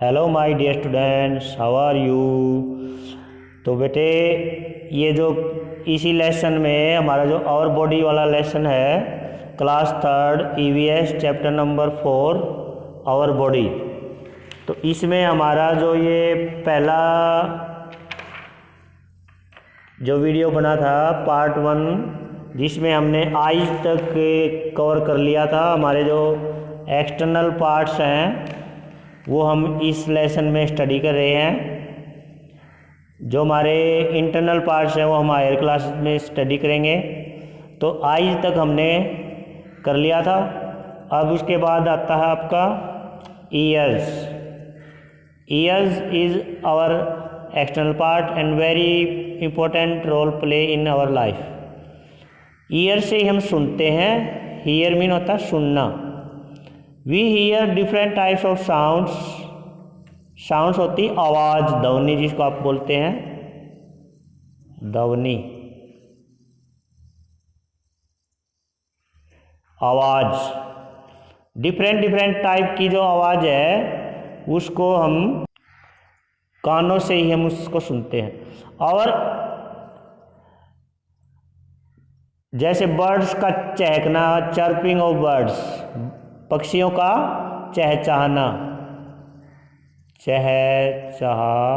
Hello my dear students, how are you. तो बेटे, ये जो इसी लेसन में हमारा जो आवर बॉडी वाला लेसन है, class third EVS chapter number 4 our body. तो इसमें हमारा जो ये पहला जो वीडियो बना था पार्ट 1, जिसमें हमने आइज तक कवर कर लिया था। हमारे जो एक्सटर्नल पार्ट्स हैं वो हम इस लेसन में स्टडी कर रहे हैं। जो हमारे इंटरनल पार्ट्स हैं वो हम हायर क्लास में स्टडी करेंगे। तो आइज तक हमने कर लिया था। अब उसके बाद आता है आपका ears. Ears is our external part and very important role play in our life. Ear से ही हम सुनते हैं। हीयर मीन होता है सुनना। We hear different types of sounds. Sounds होती आवाज़, ध्वनि जिसको आप बोलते हैं, ध्वनि, आवाज़। डिफरेंट टाइप की जो आवाज़ है उसको हम कानों से ही हम उसको सुनते हैं। और जैसे बर्ड्स का चहकना, चर्पिंग ऑफ बर्ड्स, पक्षियों का चहचहाना, चहचहाना,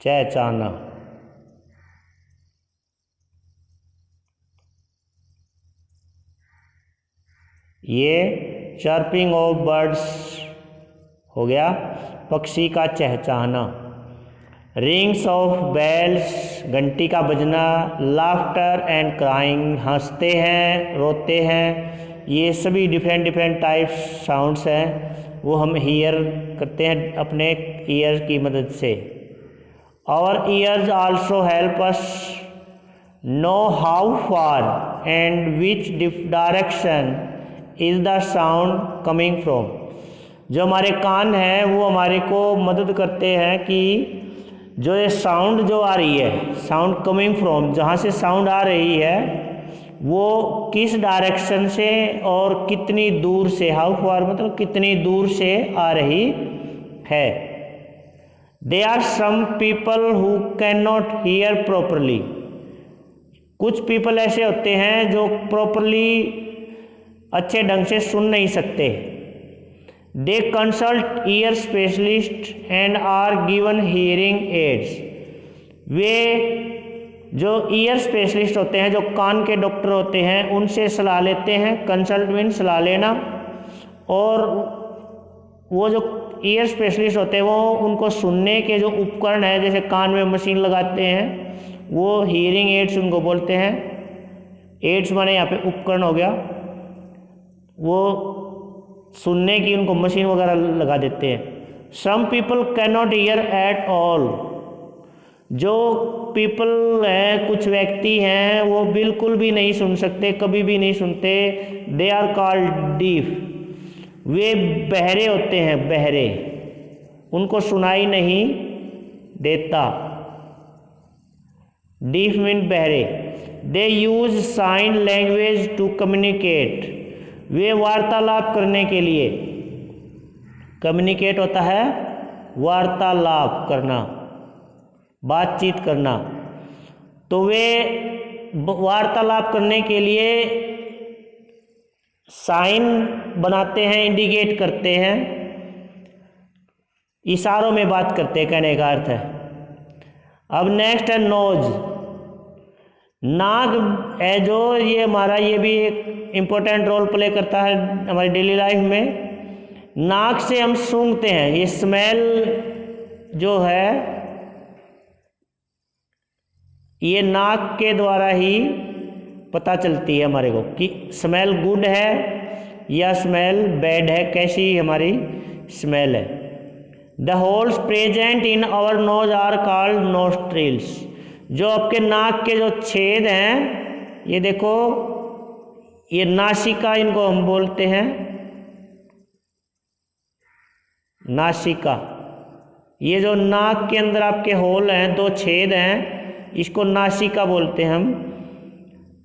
चहचहाना, ये चर्पिंग ऑफ बर्ड्स हो गया, पक्षी का चहचहाना। रिंग्स ऑफ बेल्स, घंटी का बजना। लाफ्टर एंड क्राइंग, हंसते हैं, रोते हैं। ये सभी डिफरेंट टाइप्स साउंड्स हैं, वो हम हीयर करते हैं अपने ईयर की मदद से। और years also help us know how far and which direction is the sound coming from. जो हमारे कान हैं वो हमारे को मदद करते हैं कि जो ये साउंड जो आ रही है, साउंड कमिंग फ्रॉम, जहाँ से साउंड आ रही है वो किस डायरेक्शन से और कितनी दूर से, हाउ फार मतलब कितनी दूर से आ रही है। They are some people who can not hear properly. कुछ पीपल ऐसे होते हैं जो प्रॉपरली अच्छे ढंग से सुन नहीं सकते। They consult ear specialist and are given hearing aids. वे जो ईयर स्पेशलिस्ट होते हैं, जो कान के डॉक्टर होते हैं, उनसे सलाह लेते हैं। कंसल्ट मीन सलाह लेना। और वो जो ईयर स्पेशलिस्ट होते हैं वो उनको सुनने के जो उपकरण है, जैसे कान में मशीन लगाते हैं, वो हीयरिंग एड्स उनको बोलते हैं। एड्स माने यहाँ पे उपकरण हो गया। वो सुनने की उनको मशीन वगैरह लगा देते हैं। Some people can not hear at all. जो पीपल हैं, कुछ व्यक्ति हैं, वो बिल्कुल भी नहीं सुन सकते, कभी भी नहीं सुनते। They are called deaf. वे बहरे होते हैं, बहरे, उनको सुनाई नहीं देता। डीफ मीन बहरे। They use sign language to communicate. वे वार्तालाप करने के लिए, कम्युनिकेट होता है वार्तालाप करना, बातचीत करना। तो वे वार्तालाप करने के लिए साइन बनाते हैं, इंडिकेट करते हैं, इशारों में बात करते हैं, कहने का अर्थ है। अब नेक्स्ट है नोज। नाक है जो ये हमारा, ये भी एक इम्पोर्टेंट रोल प्ले करता है हमारी डेली लाइफ में। नाक से हम सूंघते हैं। ये स्मेल जो है ये नाक के द्वारा ही पता चलती है हमारे को कि स्मेल गुड है या स्मेल बैड है, कैसी हमारी स्मेल है। The holes present in our nose are called nostrils. जो आपके नाक के जो छेद हैं, ये देखो, ये नासिका इनको हम बोलते हैं, नासिका। ये जो नाक के अंदर आपके होल हैं, दो छेद हैं, इसको नासिका बोलते हैं हम।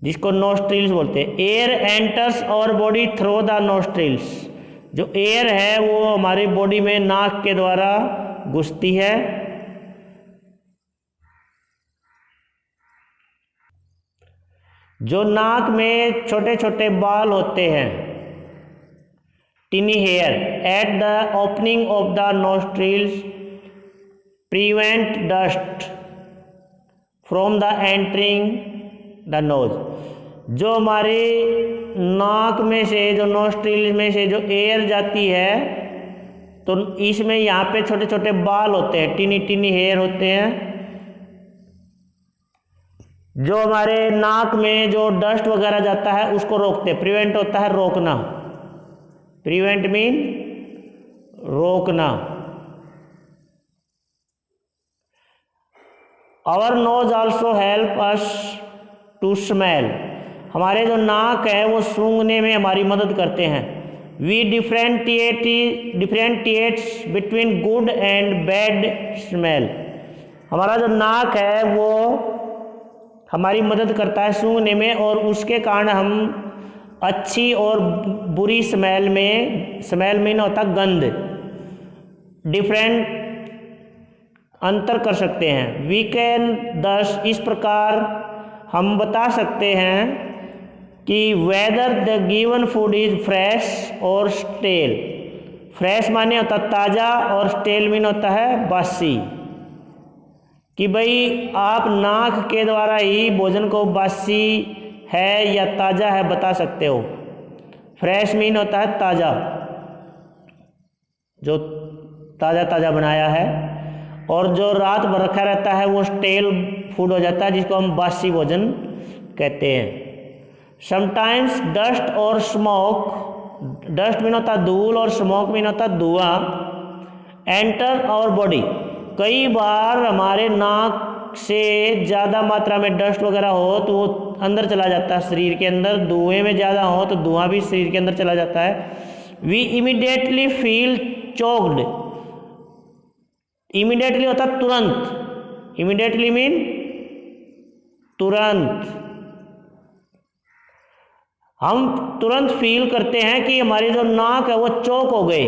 जिसको नोस्ट्रिल्स बोलते हैं। एयर एंटर्स और बॉडी थ्रू द नोस्ट्रिल्स, जो एयर है वो हमारी बॉडी में नाक के द्वारा घुसती है। जो नाक में छोटे छोटे बाल होते हैं, tiny hair at the opening of the nostrils prevent dust from the entering the nose. जो हमारी नाक में से, जो नोस्ट्रिल में से जो एयर जाती है, तो इसमें यहाँ पे छोटे छोटे बाल होते हैं, टिनी टिनी हेयर होते हैं, जो हमारे नाक में जो डस्ट वगैरह जाता है उसको रोकते हैं। प्रिवेंट होता है रोकना, प्रिवेंट मीन रोकना। Our nose also help us to smell, हमारे जो नाक है वो सूंघने में हमारी मदद करते हैं। We differentiates between good and bad smell, हमारा जो नाक है वो हमारी मदद करता है सूंघने में, और उसके कारण हम अच्छी और बुरी स्मेल में होता गंध, डिफरेंट अंतर कर सकते हैं। वी कैन दस, इस प्रकार हम बता सकते हैं कि whether the given food is fresh और स्टेल। फ्रेश माने होता ताज़ा और स्टेल मीन होता है बासी, कि भाई आप नाक के द्वारा ही भोजन को बासी है या ताज़ा है बता सकते हो। फ्रेश मीन होता है ताज़ा, जो ताज़ा ताज़ा बनाया है, और जो रात भर रखा रहता है वो स्टेल फूड हो जाता है, जिसको हम बासी भोजन कहते हैं। समटाइम्स डस्ट और स्मोक, डस्ट मीन होता धूल और स्मोक मीन होता धुआं, एंटर आवर बॉडी, कई बार हमारे नाक से ज़्यादा मात्रा में डस्ट वगैरह हो तो वो अंदर चला जाता है शरीर के अंदर, धुएं में ज़्यादा हो तो धुआं भी शरीर के अंदर चला जाता है। We immediately feel choked, immediately होता तुरंत, इमीडिएटली मीन तुरंत, हम तुरंत फील करते हैं कि हमारी जो नाक है वो चौक हो गए,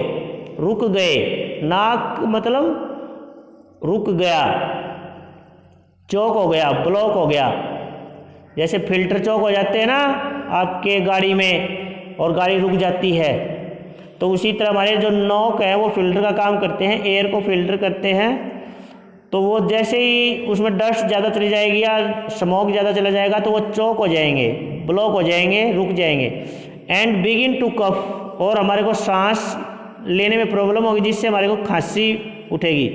रुक गए। नाक मतलब रुक गया, चौक हो गया, ब्लॉक हो गया। जैसे फिल्टर चौक हो जाते हैं ना आपके गाड़ी में, और गाड़ी रुक जाती है, तो उसी तरह हमारे जो नोक है वो फिल्टर का काम करते हैं, एयर को फिल्टर करते हैं। तो वो जैसे ही उसमें डस्ट ज़्यादा चली जाएगी या स्मोक ज़्यादा चला जाएगा तो वो चौक हो जाएंगे, ब्लॉक हो जाएंगे, रुक जाएंगे। एंड बिगिन टू कफ, और हमारे को सांस लेने में प्रॉब्लम होगी, जिससे हमारे को खांसी उठेगी।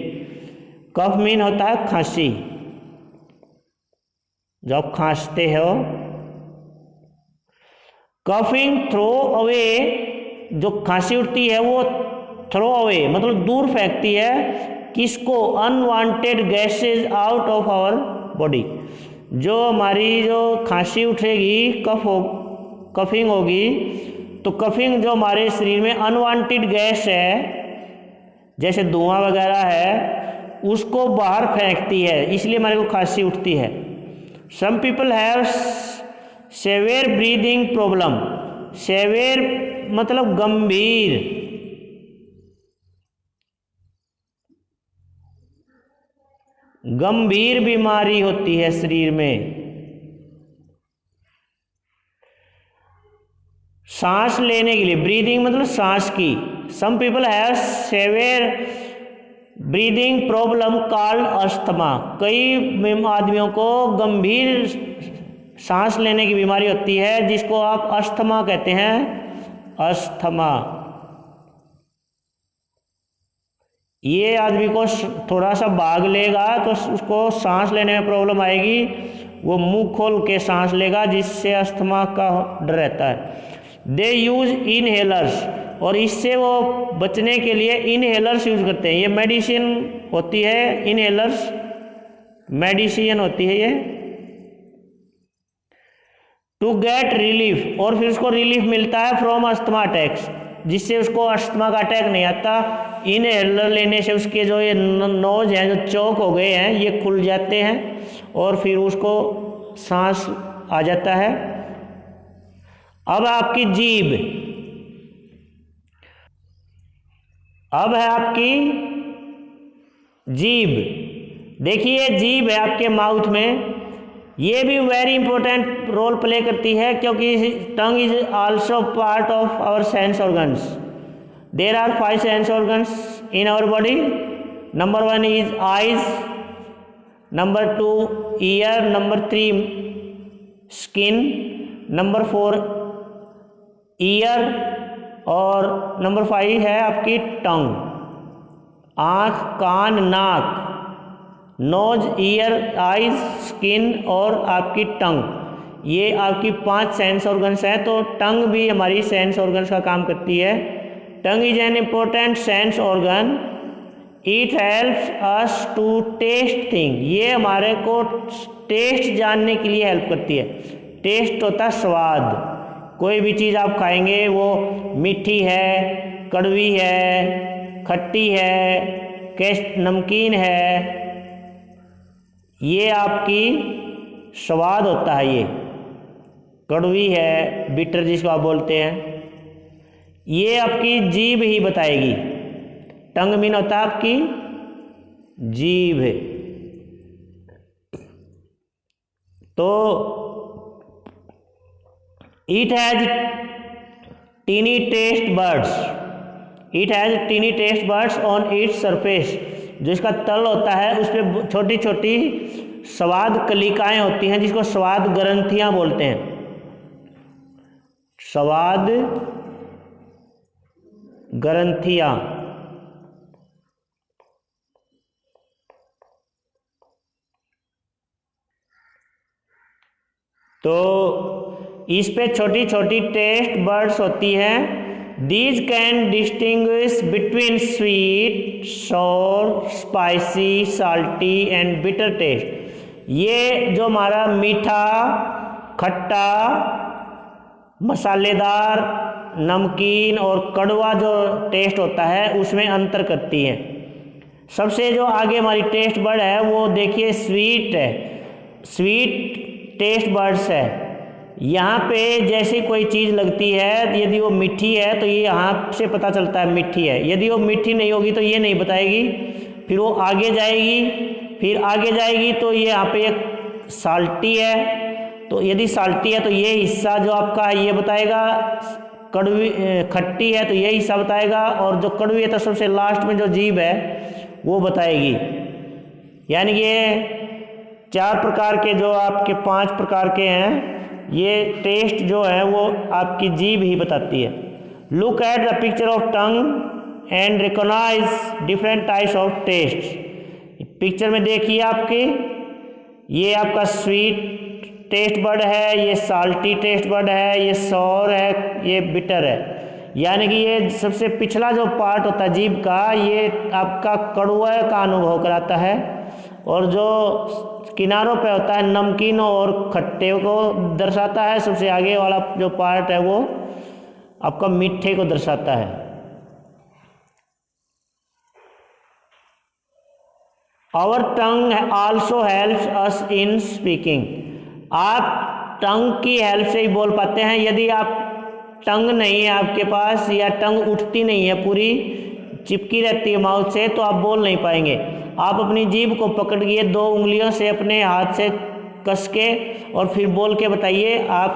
कफ मीन होता है खांसी, जब आप खांसते हो। कफिंग थ्रो अवे, जो खांसी उठती है वो थ्रो अवे मतलब दूर फेंकती है, किसको? Unwanted gases out of our body. जो हमारी जो खांसी उठेगी, कफिंग होगी, तो कफिंग जो हमारे शरीर में अनवांटेड गैस है, जैसे धुआं वगैरह है, उसको बाहर फेंकती है, इसलिए हमारे को खांसी उठती है। Some people have severe breathing problem, severe मतलब गंभीर, गंभीर बीमारी होती है शरीर में। सांस लेने के लिए, ब्रीदिंग मतलब सांस की। Some people have severe breathing problem called asthma, कई आदमियों को गंभीर सांस लेने की बीमारी होती है जिसको आप अस्थमा कहते हैं, अस्थमा। ये आदमी को थोड़ा सा भाग लेगा तो उसको सांस लेने में प्रॉब्लम आएगी, वो मुंह खोल के सांस लेगा, जिससे अस्थमा का डर रहता है। दे यूज इनहेलर्स, और इससे वो बचने के लिए इनहेलर्स यूज करते हैं। ये मेडिसिन होती है, इनहेलर्स मेडिसिन होती है ये, टू गेट रिलीफ, और फिर उसको रिलीफ मिलता है फ्रॉम अस्थमा अटैक्स, जिससे उसको अस्थमा का अटैक नहीं आता। इनहेलर लेने से उसके जो ये नोज हैं जो चौक हो गए हैं ये खुल जाते हैं, और फिर उसको सांस आ जाता है। अब आपकी जीभ, अब है आपकी जीभ। देखिए जीभ है आपके माउथ में, ये भी वेरी इंपॉर्टेंट रोल प्ले करती है क्योंकि tongue is also part of our sense organs. There are 5 sense organs in our body. Number 1 is eyes, number 2 ear, number 3 skin, number 4 ear और नंबर 5 है आपकी टंग। आँख, कान, नाक, नोज, ईयर, आइज, स्किन और आपकी टंग, ये आपकी 5 सेंस ऑर्गन्स हैं। तो टंग भी हमारी सेंस ऑर्गन्स का काम करती है। Tongue is an important sense organ. It helps us to taste thing, ये हमारे को टेस्ट जानने के लिए हेल्प करती है। टेस्ट होता है स्वाद। कोई भी चीज़ आप खाएंगे वो मीठी है, कड़वी है, खट्टी है, नमकीन है, ये आपकी स्वाद होता है। ये कड़वी है, बिटर जिसको आप बोलते हैं, ये आपकी जीभ ही बताएगी। टंग मीन होता है आपकी जीभ। तो it has tiny taste buds, it has tiny taste buds on its surface, जो इसका तल होता है उस पर छोटी छोटी स्वाद कलिकाएं होती हैं जिसको स्वाद ग्रंथियां बोलते हैं। स्वाद ग्रंथियां। तो इस पे छोटी छोटी टेस्ट बर्ड्स होती हैं। These can distinguish between sweet, sour, spicy, salty and bitter taste. ये जो हमारा मीठा, खट्टा, मसालेदार, नमकीन और कड़वा जो टेस्ट होता है उसमें अंतर करती है। सबसे जो आगे हमारी टेस्ट बर्ड है वो देखिए स्वीट है, स्वीट टेस्ट बर्ड्स है। यहाँ पे जैसे कोई चीज़ लगती है, यदि वो मीठी है तो ये यहाँ से पता चलता है मीठी है। यदि वो मीठी नहीं होगी तो ये नहीं बताएगी। फिर वो आगे जाएगी, फिर आगे जाएगी तो ये यहाँ पे एक साल्टी है, तो यदि साल्टी है तो ये हिस्सा जो आपका ये बताएगा। कड़वी खट्टी है तो ये हिस्सा बताएगा, और जो कड़वी है तो सबसे लास्ट में जो जीभ है वो बताएगी। यानी ये 4 प्रकार के जो आपके 5 प्रकार के हैं, ये टेस्ट जो है वो आपकी जीभ ही बताती है। Look at the picture of tongue and recognize different types of taste. Picture में देखिए आपके, ये आपका स्वीट टेस्ट बर्ड है, ये साल्टी टेस्ट बर्ड है, ये सॉर है, ये बिटर है। यानी कि ये सबसे पिछला जो पार्ट होता है जीभ का, ये आपका कड़वा का अनुभव कराता है, और जो किनारों पे होता है नमकीन और खट्टे को दर्शाता है। सबसे आगे वाला जो पार्ट है वो आपका मीठे को दर्शाता है। Our tongue also helps us in speaking. आप टंग की हेल्प से ही बोल पाते हैं। यदि आप टंग नहीं है आपके पास, या टंग उठती नहीं है, पूरी चिपकी रहती है माउथ से, तो आप बोल नहीं पाएंगे। आप अपनी जीभ को पकड़िए 2 उंगलियों से अपने हाथ से कस के, और फिर बोल के बताइए। आप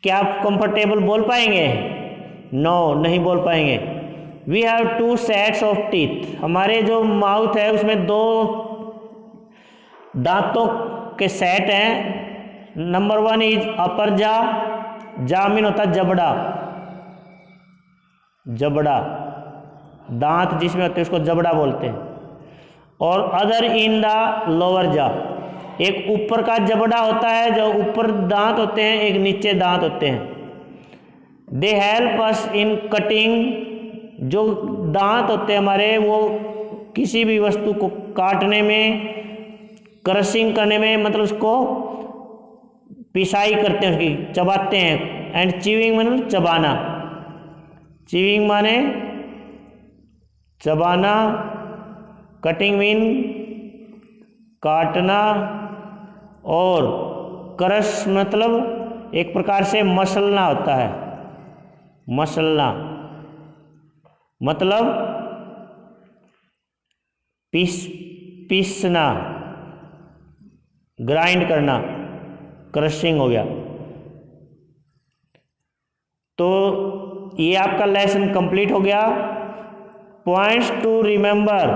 क्या आप कंफर्टेबल बोल पाएंगे? नो, नहीं बोल पाएंगे। We have 2 sets of teeth. हमारे जो माउथ है उसमें 2 दांतों के सेट हैं। नंबर 1 इज अपर जा, जामिन होता है जबड़ा, जबड़ा दांत जिसमें होते हैं उसको जबड़ा बोलते हैं। और अदर इन द लोअर जा, एक ऊपर का जबड़ा होता है, जो ऊपर दांत होते हैं, एक नीचे दांत होते हैं। They help us in cutting. जो दांत होते हैं हमारे वो किसी भी वस्तु को काटने में, क्रशिंग करने में, मतलब उसको पिसाई करते हैं, उसकी चबाते हैं। एंड च्यूइंग मतलब चबाना, च्यूइंग माने चबाना, कटिंग मीन काटना, और क्रश मतलब एक प्रकार से मसलना होता है, मसलना मतलब पीसना, ग्राइंड करना, क्रशिंग हो गया। तो ये आपका लेसन कंप्लीट हो गया। पॉइंट्स टू रिमेंबर,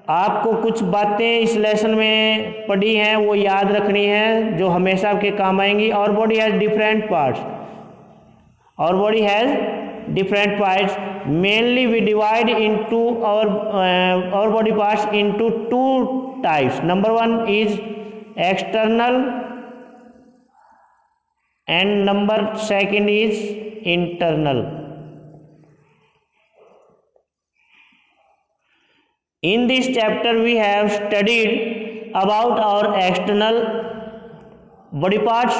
आपको कुछ बातें इस लेसन में पढ़ी हैं वो याद रखनी है जो हमेशा आपके काम आएंगी। Our body has different parts, our body has different parts, mainly we divide into our body parts into two types. Number one is external and number second is internal. In this chapter we have studied about our external body parts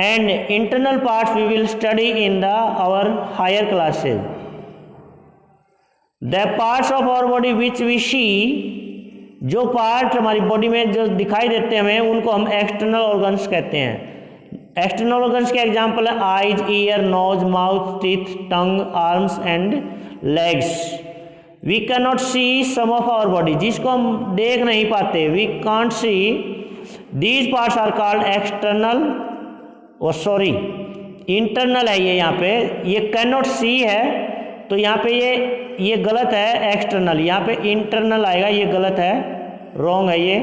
and internal parts we will study in our higher classes. The parts of our body which we see, जो part हमारी body में जो दिखाई देते हैं हमें उनको हम एक्सटर्नल ऑर्गन्स कहते हैं। एक्सटर्नल ऑर्गन्स के एग्जाम्पल है eyes, ear, nose, mouth, teeth, tongue, arms and legs. We can not see some of our body, जिसको हम देख नहीं पाते, we can't see, these parts are called external, oh sorry internal है ये यहाँ पे, ये कैन नॉट सी है तो यहाँ पे ये गलत है एक्सटर्नल, यहाँ पे इंटरनल आएगा, ये गलत है, रॉन्ग है ये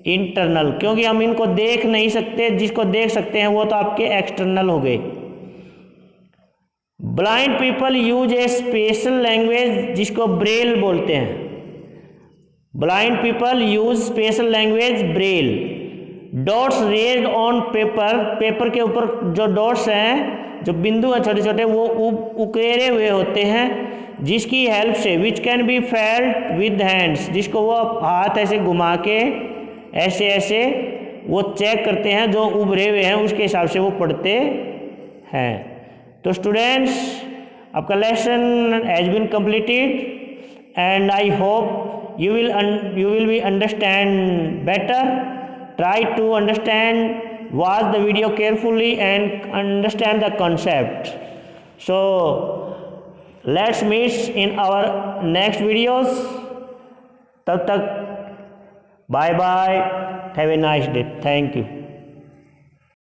इंटरनल, क्योंकि हम इनको देख नहीं सकते, जिसको देख सकते हैं वो तो आपके एक्सटर्नल हो गए। ब्लाइंड पीपल यूज ए स्पेशल लैंग्वेज जिसको ब्रेल बोलते हैं। Blind people use special language Braille. Dots raised on paper, paper के ऊपर जो डॉट्स हैं, जो बिंदु हैं छोटे छोटे, वो उकेरे हुए होते हैं, जिसकी हेल्प से which can be felt with hands, जिसको वो हाथ ऐसे घुमा के ऐसे ऐसे वो चेक करते हैं, जो उभरे हुए हैं उसके हिसाब से वो पढ़ते हैं। तो स्टूडेंट्स, आपका lesson has been completed and I hope you will be understand better. Try to understand, watch the video carefully and understand the concept. So let's meet in our next videos. तब तक bye bye, have a nice day, thank you.